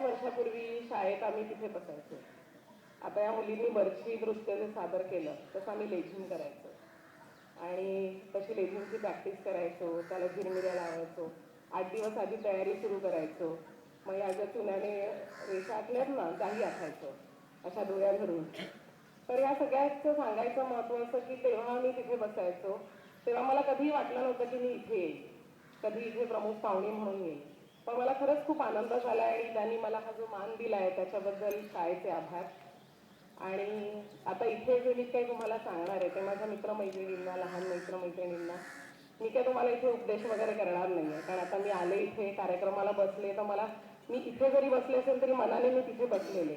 वर्षापूर्वी शाळेत आम्ही तिथे बसायचो. आता या मुलींनी बरछी नृत्य जे सादर केलं तसं आम्ही लेझिम करायचो आणि तशी लेझिमची प्रॅक्टिस करायचो, त्याला झिरमिऱ्या लावायचो, 8 दिवस आधी तयारी सुरू करायचो. मग या ज्या चुन्याने रेषा आखल्यात ना त्याही आखायचो अशा डोळ्या धरून. तर या सगळ्याचं सांगायचं महत्त्व असं की तेव्हा मी तिथे बसायचो, तेव्हा मला कधीही वाटलं नव्हतं की मी इथे येईल, कधी इथे प्रमुख पाहुणी म्हणून येईल. पण मला खरंच खूप आनंद झाला आणि त्यांनी मला हा जो मान दिला आहे त्याच्याबद्दल शाळेचे आभार. आणि आता इथे जे मी काही तुम्हाला सांगणार आहे ते माझ्या मित्रमैत्रिणींना, लहान मित्रमैत्रिणींना, मी काय तुम्हाला इथे उपदेश वगैरे करणार नाही आहे. कारण आता मी आले इथे कार्यक्रमाला बसले तर मला, मी इथे जरी बसले असेल तरी मनाने मी तिथे बसलेले.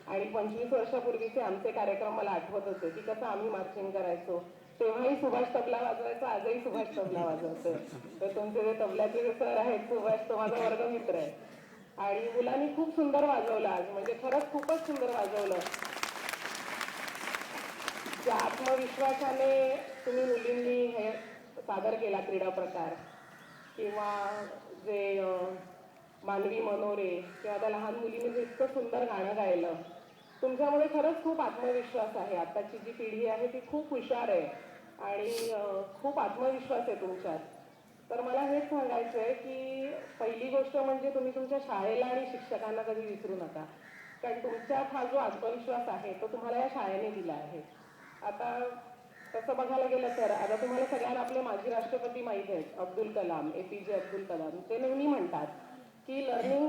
आणि 25 वर्षापूर्वीचे आमचे कार्यक्रम मला आठवत होते की कसं आम्ही मार्चिंग करायचो. तेव्हाही सुभाष तबला वाजवायचा, आजही सुभाष तबला वाजवतो. तर तुमचे जे तबल्याचे जे सर आहेत सुभाष, तो माझा वर्गमित्र आहे. आणि मुलांनी खूप सुंदर वाजवलं आज, म्हणजे खरंच खूपच सुंदर वाजवलं. ज्या आत्मविश्वासाने तुम्ही मुलींनी हे सादर केला क्रीडा प्रकार, किंवा जे मानवी मनोरे, किंवा त्या लहान मुलीने जे इतकं सुंदर गाणं गायलं, तुमच्यामध्ये खरंच खूप आत्मविश्वास आहे. आत्ताची जी पिढी आहे ती खूप हुशार आहे आणि खूप आत्मविश्वास आहे तुमच्यात. तर मला हेच सांगायचं आहे की पहिली गोष्ट म्हणजे तुम्ही तुमच्या शाळेला आणि शिक्षकांना कधी विसरू नका. कारण तुमच्यात हा जो आत्मविश्वास आहे तो तुम्हाला या शाळेने दिला आहे. आता तसं बघायला गेलं तर आता तुम्हाला सगळ्यांना आपले माजी राष्ट्रपती माहीत आहेत, अब्दुल कलाम, APJ अब्दुल कलाम. ते नेहमी म्हणतात की learning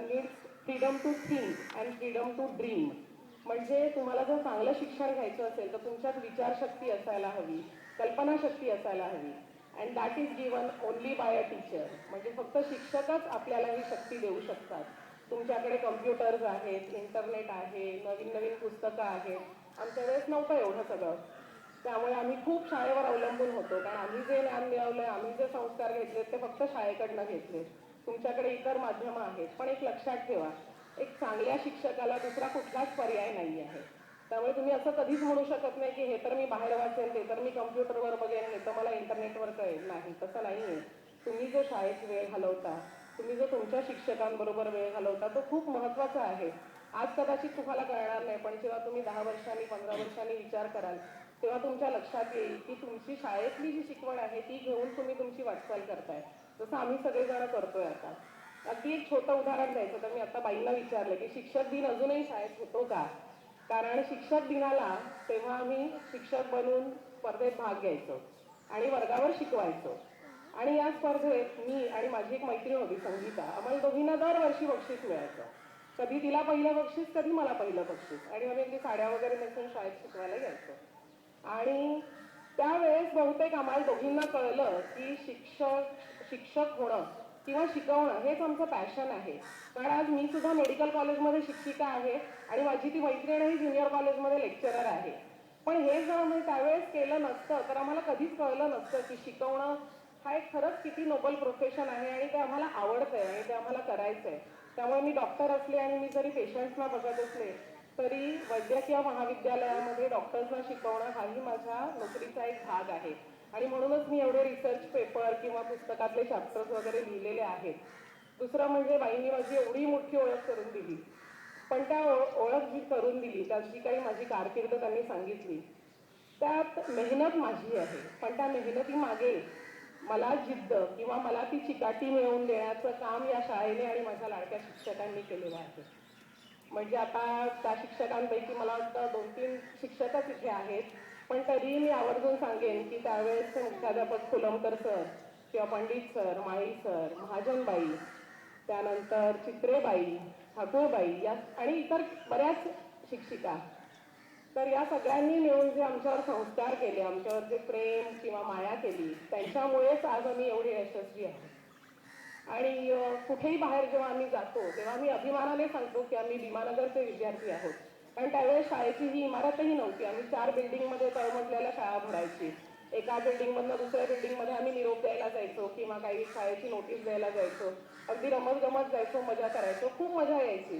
needs freedom to think and freedom to dream. म्हणजे तुम्हाला जर चांगलं शिक्षण घ्यायचं असेल तर तुमच्यात विचारशक्ती असायला हवी, कल्पनाशक्ती असायला हवी. And that is given only by a teacher. म्हणजे फक्त शिक्षकच आपल्याला ही शक्ती देऊ शकतात. तुमच्याकडे कम्प्युटर्स आहेत, इंटरनेट आहे, नवीन नवीन पुस्तकं आहेत. आमच्या वेळेस नव्हतं एवढं सगळं, त्यामुळे आम्ही खूप शाळेवर अवलंबून होतो. कारण आम्ही जे ज्ञान मिळवलंय, आम्ही जे संस्कार घेतले ते फक्त शाळेकडनं घेतले. तुमच्याकडे इतर माध्यमं आहेत, पण एक लक्षात ठेवा, एक चांगल्या शिक्षकाला दुसरा कुठलाच पर्याय नाही आहे. त्यामुळे तुम्ही असं कधीच म्हणू शकत नाही की हे तर मी बाहेर वाचेन, ते तर मी कम्प्युटरवर बघेन, हे तर मला इंटरनेटवर कळेल. नाही, तसं नाही आहे. तुम्ही जो शाळेत वेळ घालवता, तुम्ही जो तुमच्या शिक्षकांबरोबर वेळ घालवता, तो खूप महत्त्वाचा आहे. आज कदाचित तुम्हाला कळणार नाही, पण जेव्हा तुम्ही 10 वर्षांनी 15 वर्षांनी विचार कराल तेव्हा तुमच्या लक्षात येईल की तुमची शाळेतली जी शिकवण आहे ती घेऊन तुम्ही तुमची वाटचाल करताय, जसं आम्ही सगळेजण करतोय आता. अगदी एक छोटं उदाहरण द्यायचं तर मी आता बाईंना विचारलं की शिक्षक दिन अजूनही शाळेत होतो का. कारण शिक्षक दिनाला तेव्हा आम्ही शिक्षक बनून स्पर्धेत भाग घ्यायचो आणि वर्गावर शिकवायचो. आणि या स्पर्धेत मी आणि माझी एक मैत्रीण होती संगीता, आम्हाला दोघींना दरवर्षी बक्षीस मिळायचं. कधी तिला पहिलं बक्षीस, कधी मला पहिलं बक्षीस. आणि आम्ही अगदी साड्या वगैरे नेसून शाळेत शिकवायला यायचो. आणि त्यावेळेस बहुतेक आम्हाला दोघींना कळलं की शिक्षक होणं किंवा शिकवणं हेच आमचं पॅशन आहे. कारण आज मी सुद्धा मेडिकल कॉलेजमध्ये शिक्षिका आहे आणि माझी ती मैत्रीणही ज्युनियर कॉलेजमध्ये लेक्चरर आहे. पण हे जर आम्ही त्यावेळेस केलं नसतं तर आम्हाला कधीच कळलं नसतं की शिकवणं हा एक खरंच किती नोबल प्रोफेशन आहे आणि ते आम्हाला आवडतंय आणि ते आम्हाला करायचंय. त्यामुळे मी डॉक्टर असले आणि मी जरी पेशंट्सना बघत असले तरी वैद्यकीय महाविद्यालयामध्ये डॉक्टर्सना शिकवणं हाही माझ्या नोकरीचा एक भाग आहे. आणि म्हणूनच मी एवढे रिसर्च पेपर किंवा पुस्तकातले चॅप्टर्स वगैरे लिहिलेले आहेत. दुसरं म्हणजे बाईंनी माझी एवढी मोठी ओळख करून दिली, पण त्या ओळख जी करून दिली, त्यात जी काही माझी कारकीर्द त्यांनी सांगितली, त्यात मेहनत माझी आहे. पण त्या मेहनतीमागे मला जिद्द किंवा मला ती चिकाटी मिळवून देण्याचं काम या शाळेने आणि माझ्या लाडक्या शिक्षकांनी केलेलं आहे. म्हणजे आता त्या शिक्षकांपैकी मला वाटतं 2-3 शिक्षकच इथे आहेत, पण तरीही मी आवर्जून सांगेन की त्यावेळेस मुख्याध्यापक फुलमकर सर किंवा पंडित सर, माळी सर, महाजनबाई, त्यानंतर चित्रेबाई, ठाकूरबाई या आणि इतर बऱ्याच शिक्षिका, तर या सगळ्यांनी मिळून जे आमच्यावर संस्कार केले, आमच्यावर जे प्रेम किंवा माया केली, त्यांच्यामुळेच आज आम्ही एवढे यशस्वी आहोत. आणि कुठेही बाहेर जेव्हा आम्ही जातो तेव्हा आम्ही अभिमानाने सांगतो की आम्ही भीमानगरचे विद्यार्थी आहोत. कारण त्यावेळेस शाळेची ही इमारतही नव्हती. आम्ही 4 बिल्डिंगमध्ये तळमजल्याला शाळा भरायची. एका बिल्डिंगमधनं दुसऱ्या बिल्डिंगमध्ये आम्ही निरोप द्यायला जायचो किंवा काही शाळेची नोटीस द्यायला जायचो. अगदी रमत गमत जायचो, मजा करायचो, खूप मजा यायची.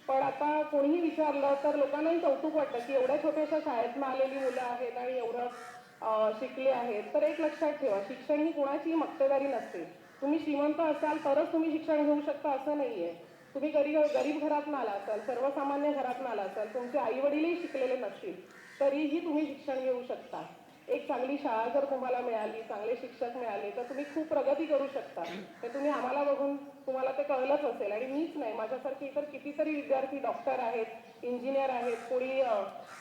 पण आता कोणीही विचारलं तर लोकांनाही कौतुक वाटतं की एवढ्या छोट्याशा शाळेतनं आलेली मुलं आहेत आणि एवढं शिकले आहेत. तर एक लक्षात ठेवा, शिक्षण ही कोणाचीही मक्तेदारी नसते. तुम्ही श्रीमंत असाल तरच तुम्ही शिक्षण घेऊ शकता असं नाहीये. तुम्ही गरीब घरातून आला असाल, सर्वसामान्य घरातून आला असाल, तुमचे आई वडीलही शिकलेले नसतील, तरीही तुम्ही शिक्षण घेऊ शकता. एक चांगली शाळा जर तुम्हाला मिळाली, चांगले शिक्षक मिळाले, तर तुम्ही खूप प्रगती करू शकता. हे तुम्ही आम्हाला बघून तुम्हाला ते कळलंच असेल. आणि मीच नाही, माझ्यासारखे इतर कितीतरी विद्यार्थी डॉक्टर आहेत, इंजिनियर आहेत, कोणी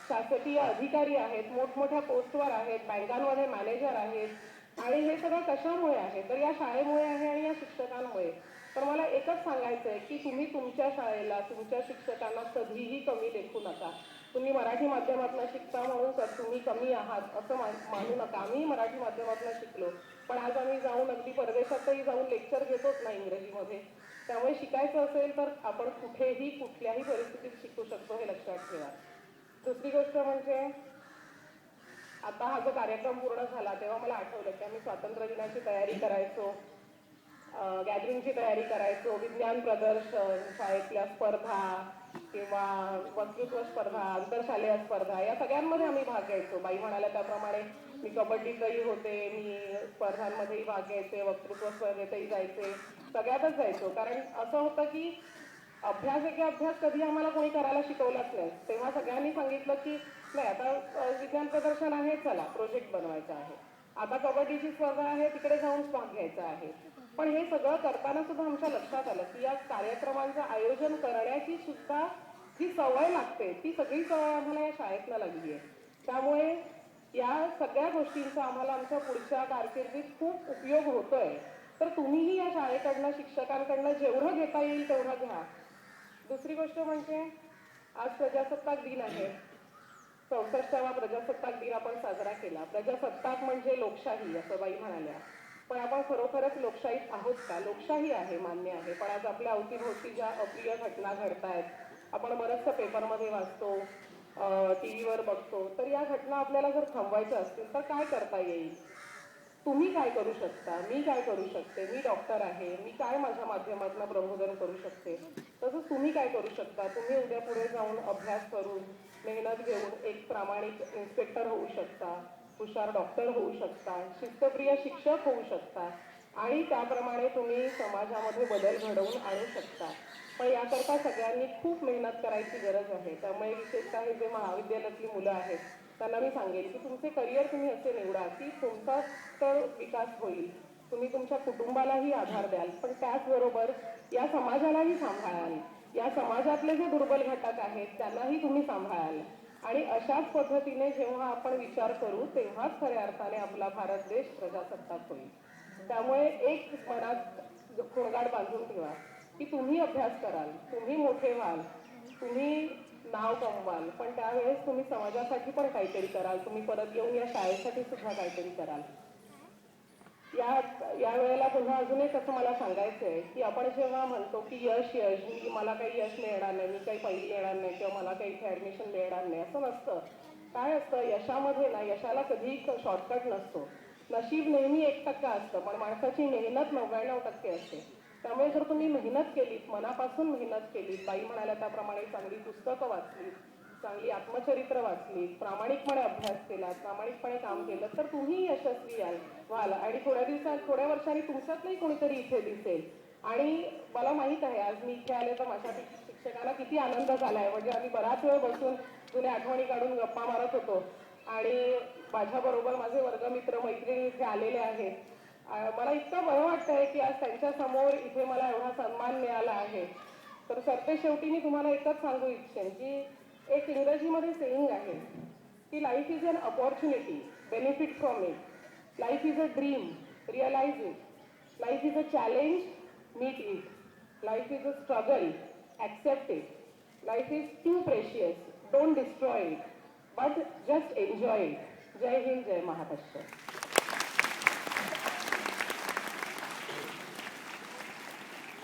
शासकीय अधिकारी आहेत, मोठमोठ्या पोस्टवर आहेत, बँकांमध्ये मॅनेजर आहेत. आणि हे सगळं कशामुळे आहे? तर या शाळेमुळे आहे आणि या शिक्षकांमुळे. तर मला एकच सांगायचं आहे की तुम्ही तुमच्या शाळेला, तुमच्या शिक्षकांना कधीही कमी लेखू नका. तुम्ही मराठी माध्यमातून शिकता म्हणून तुम्ही कमी आहात असं मानू नका. आम्ही मराठी माध्यमातून शिकलो, पण आज आम्ही जाऊन अगदी परदेशातही जाऊन लेक्चर घेतोच ना इंग्रजीमध्ये. त्यामुळे शिकायचं असेल तर आपण कुठेही कुठल्याही परिस्थितीत शिकू शकतो, हे लक्षात ठेवा. दुसरी गोष्ट म्हणजे आता हा जो कार्यक्रम पूर्ण झाला तेव्हा मला आठवलं की आम्ही स्वातंत्र्य दिनाची तयारी करायचो, गॅदरिंगची तयारी करायचो, विज्ञान प्रदर्शन, शाळेतल्या स्पर्धा किंवा वक्तृत्व स्पर्धा, आंतरशालेय स्पर्धा, या सगळ्यांमध्ये आम्ही भाग घ्यायचो. बाई म्हणाल्या त्याप्रमाणे मी कबड्डीतही होते, मी स्पर्धांमध्येही भाग घ्यायचे, वक्तृत्व स्पर्धेतही जायचे, सगळ्यातच जायचो. कारण असं होतं की अभ्यास एके अभ्यास कधी आम्हाला कोणी करायला शिकवलाच नाही. तेव्हा सगळ्यांनी सांगितलं की नाही, आता विज्ञान प्रदर्शन आहे, चला प्रोजेक्ट बनवायचा आहे, आता कबड्डीची स्पर्धा आहे, तिकडे जाऊन भाग घ्यायचा आहे. पण हे सगळं करताना सुद्धा आमच्या लक्षात आलं की या कार्यक्रमांचं आयोजन करण्याची सुद्धा जी सवय लागते, ती सगळी सवय आम्हाला या शाळेतनं लागली आहे. त्यामुळे या सगळ्या गोष्टींचा आम्हाला आमच्या पुढच्या कारकिर्दीत खूप उपयोग होतोय. तर तुम्हीही या शाळेकडनं, शिक्षकांकडनं जेवढं घेता येईल तेवढं घ्या. दुसरी गोष्ट म्हणजे आज प्रजासत्ताक दिन आहे. 64वा प्रजासत्ताक दिन आपण साजरा केला. प्रजासत्ताक म्हणजे लोकशाही असं बाई म्हणाल्या. पण आपण खरोखरच लोकशाहीत आहोत का? लोकशाही आहे, मान्य आहे, पण आज आपल्या अवतीभोवती ज्या अप्रिय घटना घडतायत, आपण बरंचसं पेपरमध्ये वाचतो, टीव्हीवर बघतो, तर या घटना आपल्याला जर थांबवायच्या असतील तर काय करता येईल? तुम्ही काय करू शकता, मी काय करू शकते, मी डॉक्टर आहे, मी काय माझ्या माध्यमातून प्रबोधन करू शकते, तसंच तुम्ही काय करू शकता. तुम्ही उद्या पुढे जाऊन अभ्यास करून, मेहनत घेऊन एक प्रामाणिक इन्स्पेक्टर होऊ शकता, हुशार डॉक्टर होऊ शकता, शिस्तप्रिय शिक्षक होऊ शकता आणि त्याप्रमाणे तुम्ही समाजामध्ये बदल घडवून आणू शकता. पण याकरता सगळ्यांनी खूप मेहनत करायची गरज आहे. त्यामुळे विशेषतः हे जे महाविद्यालयातली मुलं आहेत त्यांना मी सांगेन की तुमचे करिअर तुम्ही असे निवडा की तुमचा तर विकास होईल, तुम्ही तुमच्या कुटुंबालाही आधार द्याल, पण त्याचबरोबर या समाजालाही सांभाळाल, या समाजातले जे दुर्बल घटक आहेत त्यांनाही तुम्ही सांभाळाल. आणि अशाच पद्धतीने जेव्हा आपण विचार करू तेव्हाच खऱ्या अर्थाने आपला भारत देश प्रजासत्ताक होईल. त्यामुळे एक मनात खोंगाड बांधून ठेवा की तुम्ही अभ्यास कराल, तुम्ही मोठे व्हाल, तुम्ही नाव कमवाल, पण त्यावेळेस तुम्ही समाजासाठी पण काहीतरी कराल, तुम्ही परत येऊन या शाळेसाठी सुद्धा काहीतरी कराल. या वेळेला पुन्हा अजून एक असं मला सांगायचं आहे की आपण जेव्हा म्हणतो की यश यश, मी मला काही यश मिळणार नाही, मी काही पहिली येणार नाही किंवा मला काही इथे ॲडमिशन मिळणार नाही, असं नसतं. काय असतं यशामध्ये ना, यशाला कधीही शॉर्टकट नसतो. नशीब नेहमी 1% असतं, पण माणसाची मेहनत 99% असते. त्यामुळे जर तुम्ही मेहनत केलीत, मनापासून मेहनत केलीत, बाई म्हणाल्या त्याप्रमाणे चांगली पुस्तकं वाचलीत, चांगली आत्मचरित्र वाचलीत, प्रामाणिकपणे अभ्यास केला, प्रामाणिकपणे काम केलं, तर तुम्ही यशस्वी व्हाल आणि थोड्या वर्षांनी तुमच्यातलंही कोणीतरी इथे दिसेल. आणि मला माहित आहे आज मी इथे आले तर माझ्या शिक्षकांना किती आनंद झालाय. म्हणजे आम्ही बराच वेळ बसून जुन्या आठवणी काढून गप्पा मारत होतो आणि माझ्याबरोबर माझे वर्गमित्र मैत्रिणी इथे आलेले आहेत. मला इतकं बरं वाटतंय की आज त्यांच्या समोर इथे मला एवढा सन्मान मिळाला आहे. तर सरते शेवटी मी तुम्हाला एकच सांगू इच्छेन की एक इंग्रजीमध्ये सेइंग आहे की life is an opportunity, benefit from it. Life is a dream, realise it. Life is a challenge, meet it. Life is a struggle, accept it. Life is too precious, don't destroy it, but just enjoy it. जय हिंद, जय महाराष्ट्र.